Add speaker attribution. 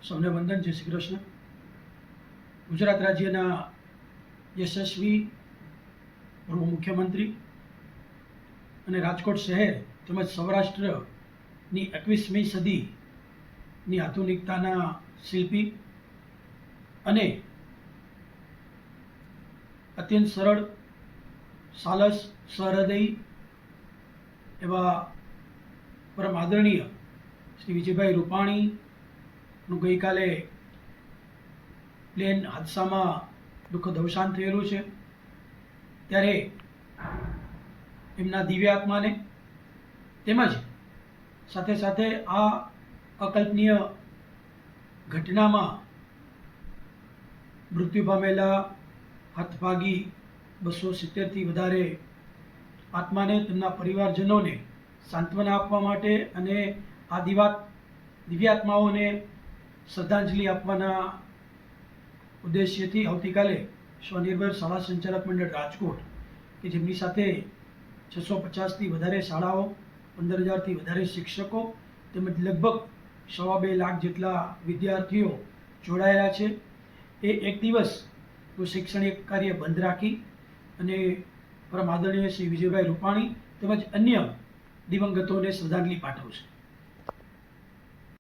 Speaker 1: સૌને વંદન, જય શ્રી કૃષ્ણ. ગુજરાત રાજ્યના યશસ્વી પૂર્વ મુખ્યમંત્રી અને રાજકોટ શહેર તેમજ સૌરાષ્ટ્રની 21મી સદીની આધુનિકતાના શિલ્પી અને અત્યંત સરળ, સાલસ, સહૃદયી એવા પરમ આદરણીય શ્રી વિજયભાઈ રૂપાણીનું ગઈકાલે પ્લેન હાદસામાં દુઃખદ અવસાન થયેલું છે. ત્યારે એમના દિવ્ય આત્માને તેમજ સાથે સાથે આ અકલ્પનીય ઘટનામાં મૃત્યુ પામેલા હતભાગી 270થી વધારે આત્માને, તેમના પરિવારજનોને સાંત્વના આપવા માટે અને આ દિવ્યાત્માઓને શ્રદ્ધાંજલિ આપવાના ઉદ્દેશ્યથી આવતીકાલે સ્વનિર્ભર શાળા સંચાલક મંડળ રાજકોટ કે જેમની સાથે 650થી વધારે શાળાઓ, 15,000થી વધારે શિક્ષકો તેમજ લગભગ 2.25 લાખ જેટલા વિદ્યાર્થીઓ જોડાયેલા છે, એ એક દિવસનું શૈક્ષણિક કાર્ય બંધ રાખી અને પરમ આદરણીય શ્રી વિજયભાઈ રૂપાણી તેમજ અન્ય દિવંગતોને શ્રદ્ધાંજલિ પાઠવશે.